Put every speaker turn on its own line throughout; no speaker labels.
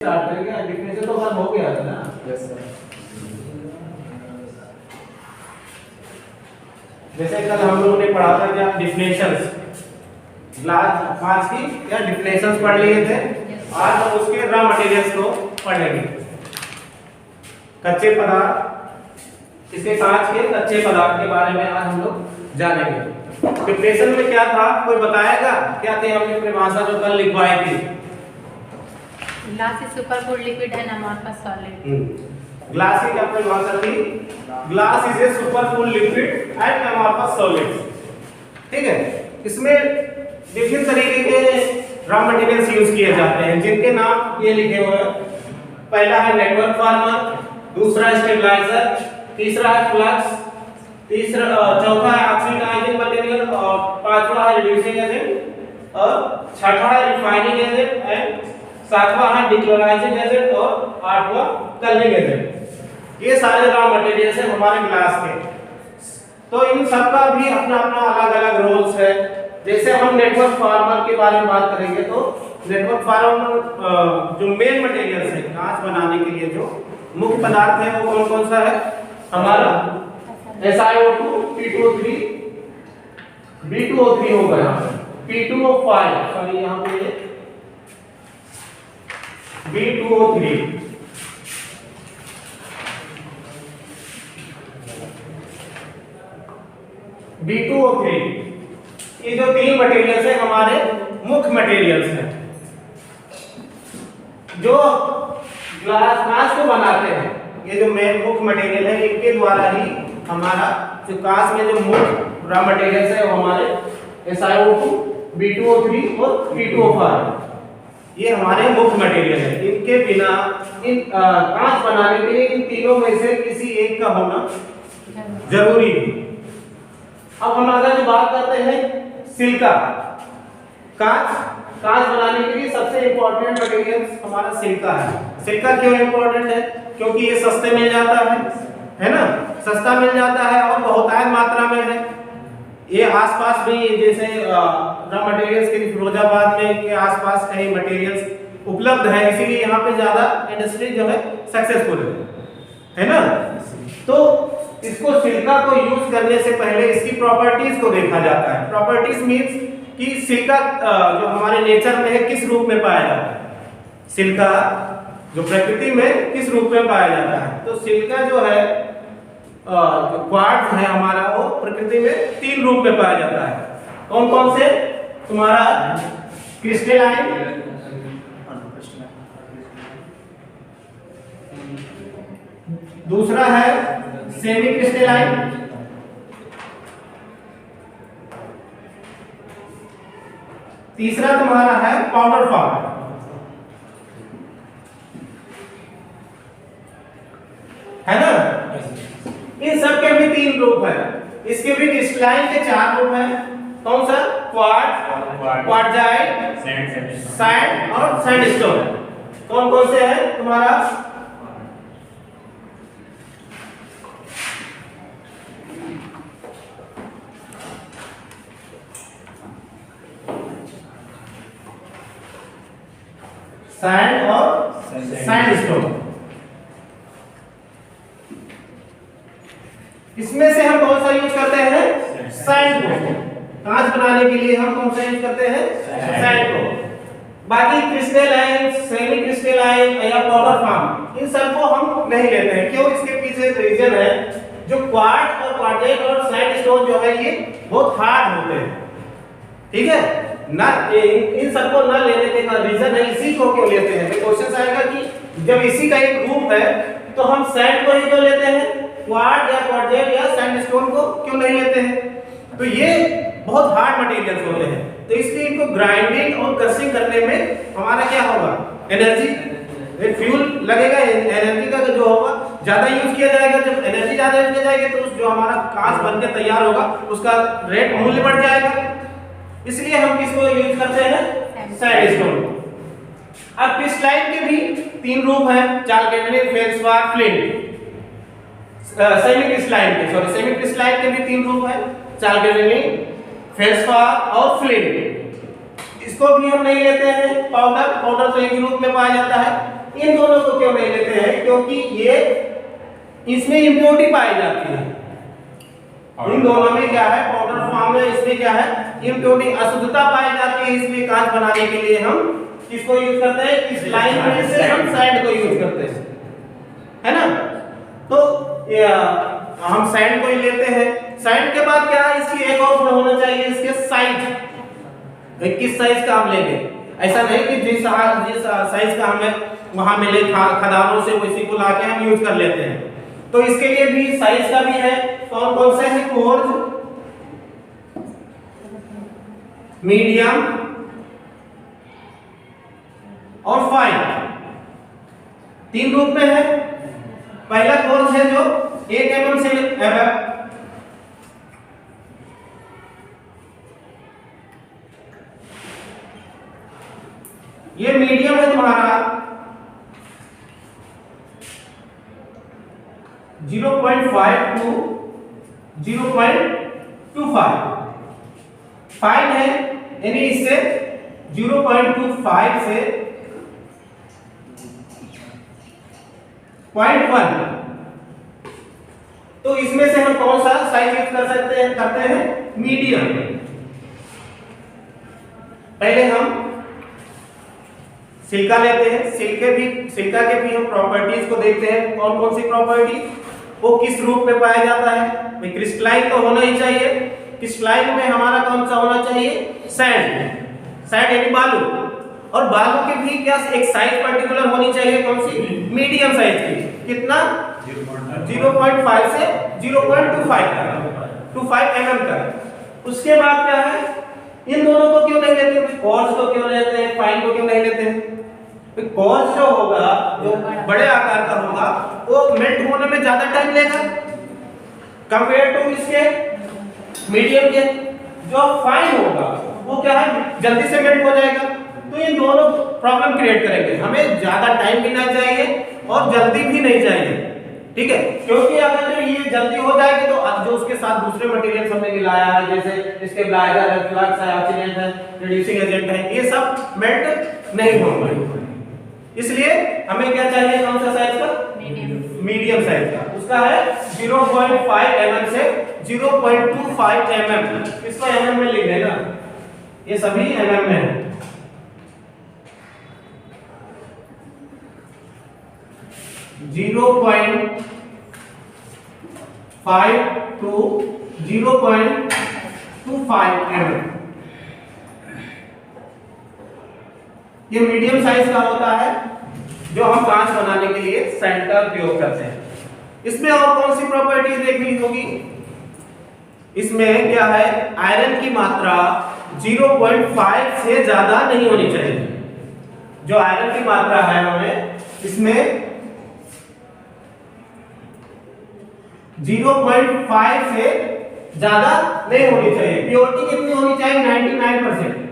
Start करेंगे। Definition तो खत्म हो गया था ना।
Yes sir.
जैसे कल हम लोगों ने पढ़ा था क्या डिफिनेशंस, क्लास 5 की क्या डिफिनेशंस पढ़ लिए थे। आज हम उसके रॉ मटेरियल्स को पढ़ेंगे। कच्चे पदार्थ, इसके कांच के कच्चे पदार्थ के बारे में आज हम लोग जानेंगे। डिफिनेशन में क्या था, कोई बताएगा क्या थी हमने परिभाषा जो कल लिखवाई थी?
Glass is super cooled liquid and amorphous solid.
Glass की क्या परिभाषा थी? Glass is a super cooled liquid and amorphous solid. ठीक है, इसमें विभिन्न तरीके के रॉ मटेरियल्स यूज किए जाते हैं जिनके नाम ये लिखे हुए हैं। पहला है नेटवर्क फॉर्मर, दूसरा स्टेबलाइजर, तीसरा है फ्लक्स, चौथा है ऑक्सीडाइजिंग मटेरियल और पांचवा है रिड्यूसिंग एजेंट और छठा है रिफाइनिंग एजेंट एंड सातवां है डिक्लोराइजिंग एजेंट और आठवां कलरिंग एजेंट। ये सारे रॉ मटेरियल्स हैं हमारे ग्लास के। तो इन सब का भी अपना अपना अलग अलग रोल्स है। जैसे हम नेटवर्क फॉर्मर के बारे में बात करेंगे तो नेटवर्क फॉर्मर जो मेन मटेरियल्स है कांच बनाने के लिए जो मुख्य पदार्थ है वो कौन कौन सा है? हमारा SiO2, P2O3, B2O3 होगा यहाँ पे, P2O5 सॉरी यहाँ पे B2O3, B2O3। ये जो तीन मटेरियल्स है हमारे मुख्य मटेरियल्स हैं जो ग्लास कांच को बनाते हैं। ये जो मेन मुख्य मटेरियल है इनके द्वारा ही हमारा जो कांच में जो मुख्य रॉ मटेरियल्स है वो हमारे SiO2, B2O3 और P2O5 ये हमारे मुख्य मटेरियल है। इनके बिना इन कांच बनाने के लिए इन तीनों में से किसी एक का होना जरूरी है। अब हम अगर जो बात करते हैं सिलिका, कांच बनाने के लिए सबसे इंपॉर्टेंट मटेरियल हमारा सिलिका है। सिलिका क्यों इंपॉर्टेंट है? क्योंकि ये सस्ते मिल जाता है ना, सस्ता मिल जाता है और बहुतायत मात्रा में है। ये आसपास भी जैसे रॉ मटेरियल्स के फिरोजाबाद में के आसपास कई मटेरियल्स उपलब्ध है, इसीलिए यहाँ पे ज्यादा इंडस्ट्री जो है सक्सेसफुल है ना। तो इसको सिलिका को यूज करने से पहले इसकी प्रॉपर्टीज को देखा जाता है। प्रॉपर्टीज मींस कि सिलिका जो हमारे नेचर में है किस रूप में पाया जाता है, सिलिका जो प्रकृति में किस रूप में पाया जाता है। तो सिलिका जो है क्वार्ट्ज है हमारा वो प्रकृति में तीन रूप में पाया जाता है। कौन कौन से? तुम्हारा क्रिस्टलाइन, दूसरा है सेमी क्रिस्टलाइन, तीसरा तुम्हारा है पाउडर फॉर्म। है ना? इन सब के भी तीन रूप है। इसके भी क्रिस्टलाइन के चार रूप हैं। कौन सा? क्वार्ट्ज, क्वार्टजाइट, सैंड और सैंडस्टोन। कौन कौन से हैं तुम्हारा? सैंड और सैंडस्टोन। इसमें से हम कौन सा यूज करते हैं? सैंड को। कांच बनाने के लिए हम कौन सा यूज करते हैं? सैंड को। बाकी क्रिस्टलाइन, सेमी क्रिस्टलाइन या पाउडर फॉर्म इन सब को हम नहीं लेते हैं। क्यों? इसके पीछे एक रीजन है। जो क्वार्ट्ज और क्वार्टजाइट और सैंडस्टोन जो है ये बहुत हार्ड होते हैं। ठीक है ना, इन सबको ना लेने के रीजन है इसी को क्यों लेते हैं। क्वेश्चन आएगा कि जब इसी का एक ग्रुप है तो हम सैंड को ही क्यों लेते हैं, क्वार्ट्ज या क्वार्टजाइट या सैंडस्टोन को क्यों नहीं लेते हैं? तो ये बहुत हार्ड मटेरियल्स होते हैं, तो इसलिए इनको ग्राइंडिंग और क्रशिंग करने में हमारा क्या होगा? एनर्जी, फ्यूल लगेगा। एनर्जी का जो होगा ज्यादा यूज किया जाएगा। जब एनर्जी ज्यादा यूज किया जाएगी तो जो हमारा कांच बनकर तैयार होगा उसका रेट मूल्य बढ़ जाएगा। इसलिए हम किसको यूज करते हैं? सैंडस्टोन। अब क्रिस्टलाइन के भी तीन रूप हैं, चालकेडनी, फेल्डस्पार, फ्लिंट। सेमी क्रिस्टलाइन के भी तीन रूप हैं, चालकेडनी, फेल्डस्पार और फ्लिंट। इसको भी हम नहीं लेते हैं पाउडर, पाउडर तो एक ही रूप में पाया जाता है। इन दोनों को क्यों नहीं लेते हैं? क्योंकि ये इसमें इम्प्योरिटी पाई जाती है। इन दोनों में क्या है, पाउडर फॉर्म में इसमें क्या है, इम्प्योरिटी, अशुद्धता पाई जाती है। इसलिए कांच बनाने के लिए हम किसको यूज करते हैं? इस लाइन में से हम सैंड को यूज करते हैं, है ना। तो हम सैंड को ही लेते हैं। सैंड के बाद क्या है, इसकी एक और गुण होना चाहिए, इसके साइज। किस साइज का हम लेंगे, ऐसा नहीं कि जिस साइज का हमें वहां मिले खदानों से उसी को लाके हम यूज कर लेते हैं। तो इसके लिए भी साइज का भी है। कौन कौन से हैं? कोर्स, मीडियम और फाइन, तीन रूप में है। पहला कोर्स है जो 1 mm से ये मीडियम है तुम्हारा 0.5 to 0.25, फाइन है यानी इससे 0.25 से 0.1। तो इसमें से हम कौन सा साइज यूज कर सकते हैं? करते हैं मीडियम। पहले हम सिलिका लेते हैं। सिलिका के भी हम प्रॉपर्टीज को देखते हैं। कौन कौन सी प्रॉपर्टी, वो किस रूप में पाया जाता है? भाई क्रिस्टलाइन तो होना ही चाहिए। क्रिस्टलाइन में हमारा कौन सा होना चाहिए? सैंड। सैंड यानी बालू। और बालू के भी क्या एक साइज पर्टिकुलर होनी चाहिए, कौन सी? मीडियम साइज की। कितना? 0.5 से 0.25 mm का। उसके बाद क्या है, इन दोनों को क्यों नहीं लेते? कॉर्ड्स को क्यों लेते हैं, फाइन को क्यों नहीं लेते हैं? कॉर्ड्स जो होगा, जो बड़े आकार का होगा, वो मेल्ट होने में ज्यादा टाइम लेगा कंपेयर टू इसके मीडियम के। जो फाइन होगा वो क्या है, जल्दी से मेल्ट हो जाएगा। तो ये दोनों प्रॉब्लम क्रिएट करेंगे। हमें ज्यादा टाइम भी नहीं चाहिए और जल्दी भी नहीं चाहिए, ठीक है। क्योंकि अगर जो ये जल्दी हो जाएगी तो जो उसके साथ दूसरे मटेरियल हमने मिलाया है, जैसे स्टेबलाइजर है, फ्लक्स है, ऑक्सीडेंट है, रिड्यूसिंग एजेंट है, ये सब मेल्ट नहीं होंगे। इसलिए हमें क्या चाहिए, कौन सा साइज का? मीडियम साइज का। उसका है 0.5 mm से 0.25 mm। इसको mm में लिख देना, ये सभी mm में है। Zero point 5 to 0.25 mm। ये मीडियम साइज का होता है जो हम कांच बनाने के लिए सैंड का उपयोग करते हैं। इसमें और कौन सी प्रॉपर्टीज देखनी होगी? इसमें क्या है, आयरन की मात्रा 0.5 से ज्यादा नहीं होनी चाहिए। जो आयरन की मात्रा है हमें इसमें 0.5 से ज्यादा नहीं होनी चाहिए। प्योरिटी कितनी होनी चाहिए? 99%।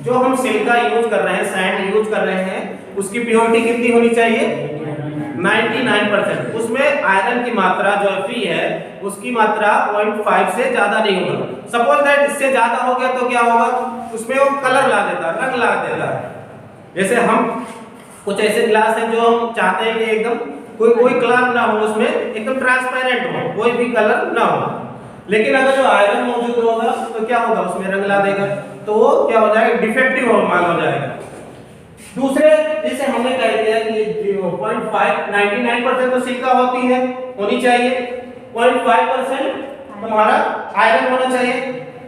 जो हम सिलिका यूज कर रहे हैं, सैंड यूज कर रहे हैं, उसकी प्योरिटी कितनी होनी चाहिए? 99%। उसमें आयरन की मात्रा जो Fe है उसकी मात्रा 0.5 से ज्यादा नहीं होगा। सपोज दैट इससे ज्यादा हो गया तो क्या होगा, उसमें वो कलर ला देता है, रंग ला देता है। जैसे हम कुछ ऐसे ग्लास हैं जो हम चाहते हैं कि एकदम कोई कलर ना हो, उसमें एकदम ट्रांसपेरेंट हो, कोई भी कलर ना हो। लेकिन अगर जो आयरन मौजूद होगा तो क्या होगा, उसमें रंग ला देगा, तो वो क्या हो जाएगा, डिफेक्टिव माल हो जाएगा। दूसरे जैसे हमने कह दिया कि 0.5 99% तो सिलिका होनी चाहिए, 0.5% तुम्हारा आयरन होना चाहिए,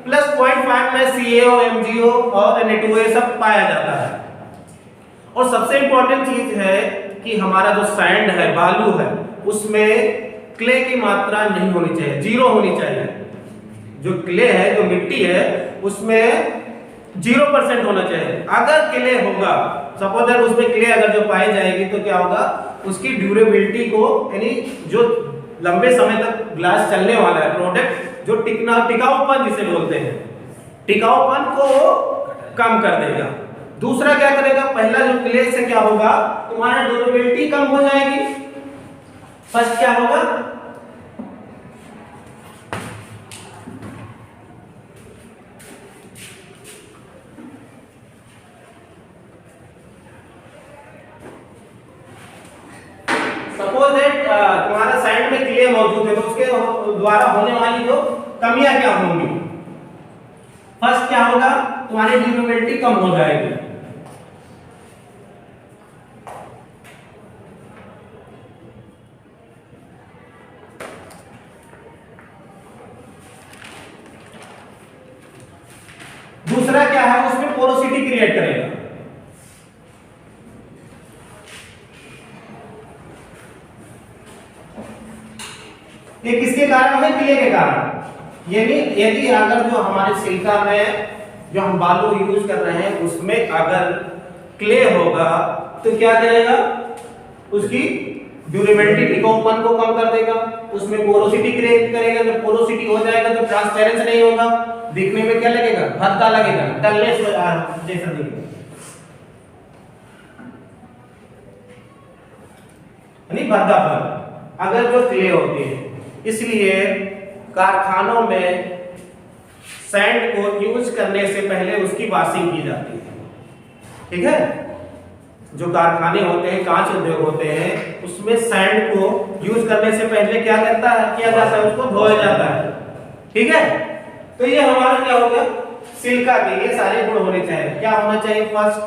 प्लस 0.5 में CaO, MgO और Na2O सब पाया जाता है। और सबसे इंपॉर्टेंट चीज है कि हमारा जो सैंड है, बालू है, उसमें क्ले की मात्रा नहीं होनी चाहिए, 0 होनी चाहिए। जो क्ले है, जो मिट्टी है, उसमें 0% होना चाहिए। अगर क्ले होगा, सपोज दैट उसमें क्ले अगर जो पाई जाएगी तो क्या होगा, उसकी ड्यूरेबिलिटी को, यानी जो लंबे समय तक ग्लास चलने वाला है प्रोडक्ट, जो टिकाऊपन जिसे बोलते हैं, टिकाऊपन को कम कर देगा। दूसरा क्या करेगा, पहला जो क्ले से क्या होगा, तुम्हारा ड्यूरेबिलिटी कम हो जाएगी। फर्स्ट क्या होगा, द्वारा होने वाली जो कमियां क्या होंगी। फर्स्ट क्या होगा, तुम्हारी ड्यूरेबिलिटी कम हो जाएगी। दूसरा क्या है, उसमें पोरोसिटी क्रिएट करेगा। ये किसके कारण है, क्ले के कारण। यानी यदि अगर जो हमारे सिलिका में जो हम बालू यूज कर रहे हैं उसमें अगर क्ले होगा तो क्या करेगा, उसकी ड्यूरेबिलिटी टिकाऊपन को कम कर देगा, उसमें पोरोसिटी क्रिएट करेगा। जब पोरोसिटी हो जाएगा तो ट्रांसपेरेंस नहीं होगा, दिखने में क्या लगेगा, भद्दा लगेगा, डलनेस जैसा दिखेगा। यानी भद्दापन अगर जो क्ले होती है, इसलिए कारखानों में सैंड को यूज करने से पहले उसकी वॉशिंग की जाती है। ठीक है, जो कारखाने होते हैं, कांच उद्योग होते हैं, उसमें सैंड को यूज करने से पहले क्या किया जाता है, उसको धोया जाता है। ठीक है, तो ये हमारा क्या हो गया, सिलिका के ये सारे गुण होने चाहिए। क्या होना चाहिए, फर्स्ट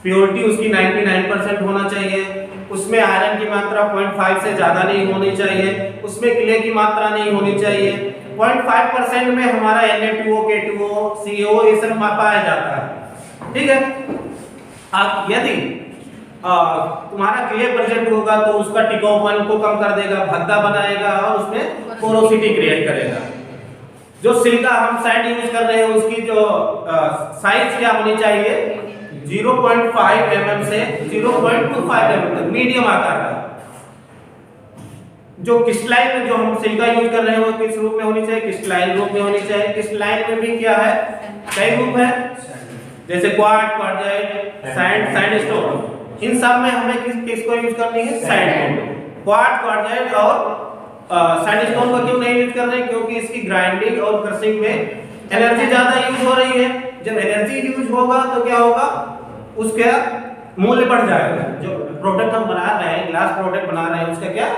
प्योरिटी उसकी 99% होना चाहिए, उसमें आयरन की मात्रा 0.5 से ज्यादा नहीं होनी चाहिए, उसमें क्ले की मात्रा नहीं होनी चाहिए। 0.5% में हमारा Na2O, K2O, CO ये सब पाया जाता है। ठीक है, अब यदि तुम्हारा क्ले प्रेजेंट होगा तो उसका टिकाऊपन को कम कर देगा, भद्दा बनाएगा और उसमें पोरोसिटी क्रिएट करेगा। जो सिलिका हम सैंड यूज कर रहे हैं उसकी जो साइज क्या होनी चाहिए, 0.5 mm से 0.25 mm तक मीडियम आकार का। जो क्रिस्टलाइन में जो हम सिलिका यूज कर रहे हैं वो किस रूप में होनी चाहिए, क्रिस्टलाइन रूप में होनी चाहिए। क्रिस्टलाइन में भी क्या है, कई रूप है, जैसे क्वार्ट्ज, क्वार्टजाइट, सैंडस्टोन। इन सब में हमें किसको यूज करनी है, सैंड को। क्वार्ट्ज, क्वार्टजाइट और सैंडस्टोन को क्यों नहीं यूज कर रहे हैं, क्योंकि इसकी ग्राइंडिंग और क्रशिंग में एनर्जी ज्यादा यूज हो रही है। जब एनर्जी यूज होगा तो क्या होगा, उसका मूल्य बढ़ जाएगा। जो प्रोडक्ट हम बना रहे हैं, ग्लास प्रोडक्ट बना रहे हैं, उसका क्या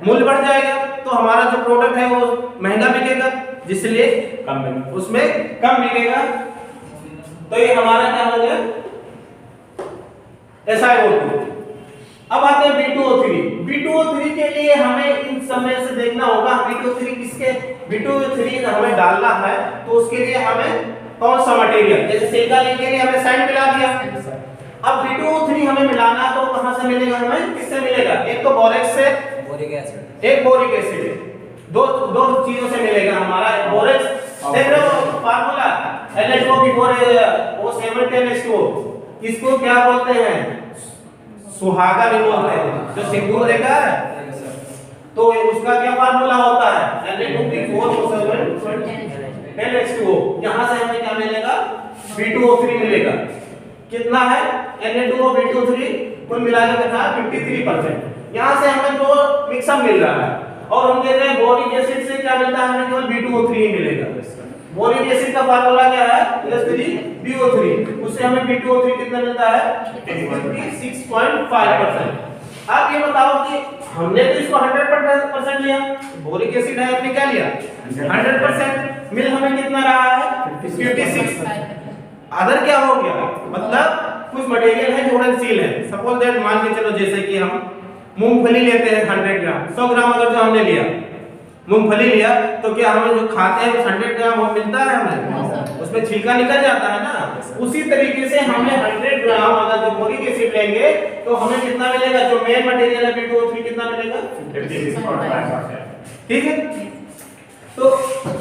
मूल्य बढ़ जाएगा, तो हमारा जो प्रोडक्ट है वो महंगा बिकेगा, जिसलिए उसमें कम बिकेगा। तो ये हमारा क्या हो गया, SiO2। अब आते हैं B2O3। B2O3 के लिए हमें इन समय से देखना होगा B2O3 किसके, B2O3 हमें डालना है तो उसके लिए हमें कौन सा मटेरियल, जैसे सिलिका के लिए हमें सैंड मिला दिया। अब B2O3 हमें मिलाना तो कहां से मिलेगा, हमें किससे मिलेगा, एक तो बोरेक्स से, बोरिक एसिड, एक बोरिक एसिड, दो चीजों से मिलेगा हमारा। बोरेक्स देख रहे हो फार्मूला, NH2O710H2O, इसको क्या बोलते हैं, सुहागा भी बोलते हैं। जो सिंदूर देखा है तो उसका क्या फार्मूला होता है, Na2O710H2O। यहां से हमें क्या मिलेगा, B2O3 मिलेगा। कितना है, Na2O B2O3 कुल मिलाकर था 53%। यहां से हमें जो मिक्सअप मिल रहा है, और हम देख रहे हैं बोरिक एसिड से क्या मिलता है, हमें केवल B2O3 ही मिलेगा। बोरिक एसिड का फार्मूला क्या है, BO3, उससे हमें B2O3 कितना मिलता है, 56.5%। आप ये बताओ कि हमने तो इसको 100% लिया, बोरिक एसिड है, हमने क्या लिया 100%, मिल हमें कितना रहा है 56। अदर क्या हो गया, मतलब कुछ मटेरियल है जो उड़नशील है। सपोज दैट मान के चलो, जैसे कि हम मूंगफली लेते हैं 100 ग्राम, 100 ग्राम अगर जो हमने लिया मूंगफली लिया, तो क्या हमें जो खाते हैं 100 ग्राम वो मिलता है हमें, उसमें छिलका निकल जाता है ना। उसी तरीके से हमें 100 ग्राम अगर जो बोरिक एसिड लेंगे तो हमें कितना मिलेगा, जो मेन मटेरियल है B2O3 कितना मिलेगा 56.5%। ठीक है, तो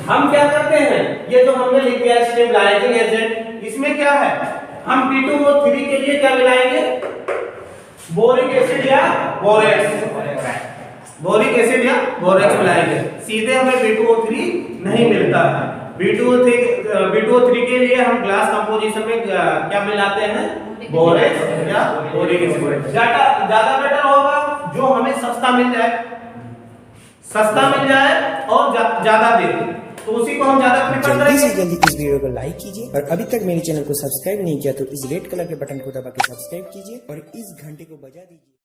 हम क्या करते हैं, ये जो हमने लिख दिया स्टेबलाइजिंग एजेंट, इसमें क्या है, हम B2O3 के लिए क्या मिलाएंगे, बोरिक एसिड या बोरेक्स, बोरिक एसिड या बोरेक्स मिलाएंगे। सीधे हमें B2O3 नहीं मिलता है। B2O3 के लिए हम ग्लास कंपोजिशन में क्या मिलाते हैं, बोरेक्स या बोरिक एसिड। ज्यादा बेटर होगा जो हमें सस्ता मिल जाए और ज्यादा दे, तो उसी को हम ज्यादा प्रेफर करेंगे।
जल्दी से जल्दी इस वीडियो को लाइक कीजिए, और अभी तक मेरे चैनल को सब्सक्राइब नहीं किया तो इस रेड कलर के बटन को दबा के सब्सक्राइब कीजिए और इस घंटे को बजा दीजिए।